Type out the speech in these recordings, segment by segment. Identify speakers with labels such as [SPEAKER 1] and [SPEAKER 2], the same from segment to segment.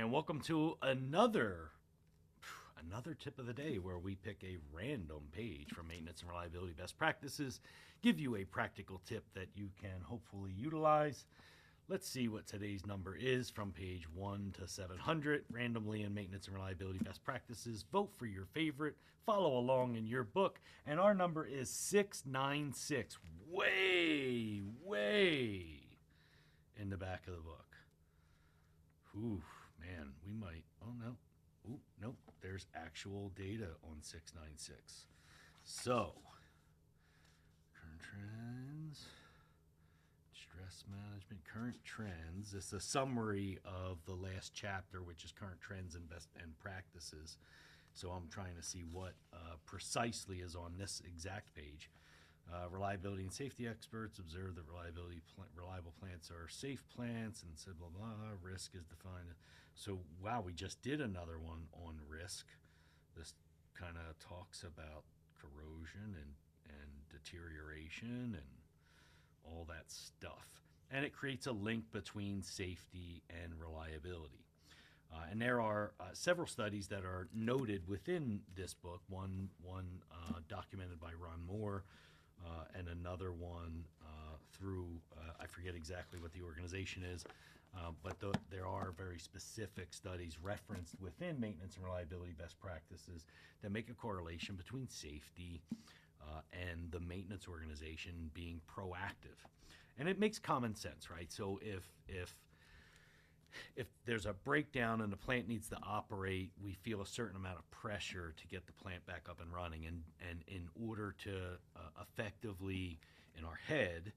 [SPEAKER 1] and welcome to another tip of the day where we pick a random page from maintenance and reliability best practices, give you a practical tip that you can hopefully utilize. Let's see what today's number is from page 1 to 700, randomly in maintenance and reliability best practices. Vote for your favorite, follow along in your book, and our number is 696, way in the back of the book. Ooh, man, we might, oh no, nope, there's actual data on 696. So, current trends, stress management, current trends. It's a summary of the last chapter, which is current trends and best and practices. So I'm trying to see what precisely is on this exact page. Reliability and safety experts observe that reliable plants are safe plants, and said blah blah. Risk is defined. So wow, we just did another one on risk. This kind of talks about corrosion and deterioration and all that stuff, and it creates a link between safety and reliability. And there are several studies that are noted within this book. One documented by Ron Moore. And another one through, I forget exactly what the organization is, but there are very specific studies referenced within maintenance and reliability best practices that make a correlation between safety and the maintenance organization being proactive. And it makes common sense, right? So if there's a breakdown and the plant needs to operate, we feel a certain amount of pressure to get the plant back up and running. And in order to effectively, in our head,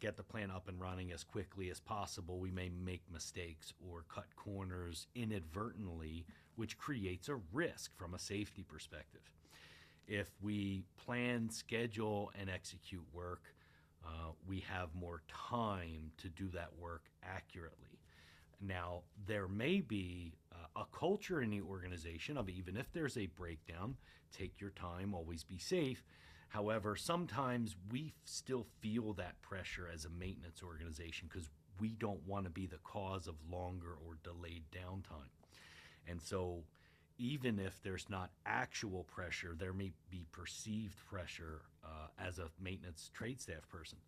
[SPEAKER 1] get the plant up and running as quickly as possible, we may make mistakes or cut corners inadvertently, which creates a risk from a safety perspective. If we plan, schedule, and execute work, we have more time to do that work accurately. Now, there may be a culture in the organization of, even if there's a breakdown, take your time, always be safe. However, sometimes we still feel that pressure as a maintenance organization because we don't want to be the cause of longer or delayed downtime. And so even if there's not actual pressure, there may be perceived pressure as a maintenance trade staff person.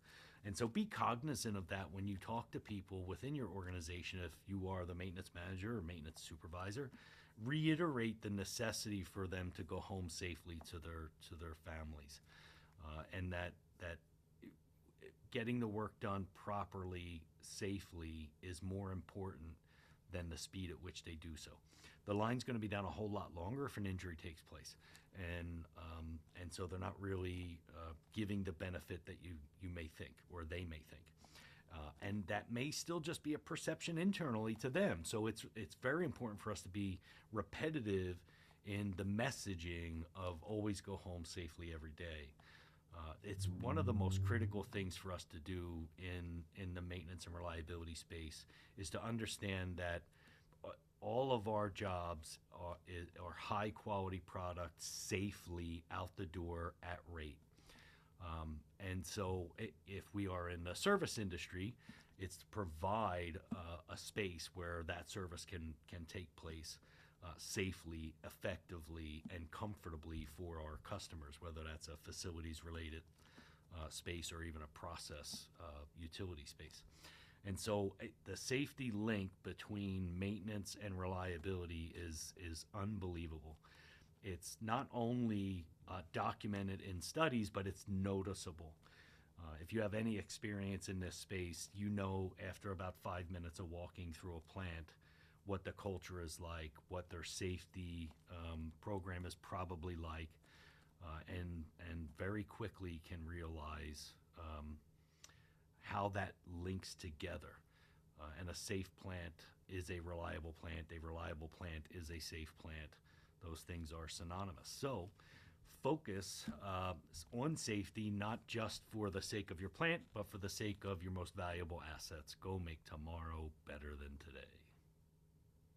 [SPEAKER 1] And so be cognizant of that when you talk to people within your organization. If you are the maintenance manager or maintenance supervisor, reiterate the necessity for them to go home safely to their families, and that getting the work done properly, safely, is more important than the speed at which they do so. The line's going to be down a whole lot longer if an injury takes place, and so they're not really giving the benefit that you may think, or they may think, and that may still just be a perception internally to them. So it's very important for us to be repetitive in the messaging of always go home safely every day. It's one of the most critical things for us to do in the maintenance and reliability space, is to understand that all of our jobs are high quality products safely out the door at rate. And so if we are in the service industry, it's to provide a space where that service can take place safely, effectively, and comfortably for our customers, whether that's a facilities related space or even a process utility space. And so the safety link between maintenance and reliability is unbelievable. It's not only documented in studies, but it's noticeable. If you have any experience in this space, you know after about 5 minutes of walking through a plant what the culture is like, what their safety program is probably like, and very quickly can realize how that links together. And a safe plant is a reliable plant. A reliable plant is a safe plant. Those things are synonymous. So focus on safety, not just for the sake of your plant, but for the sake of your most valuable assets. Go make tomorrow better than today.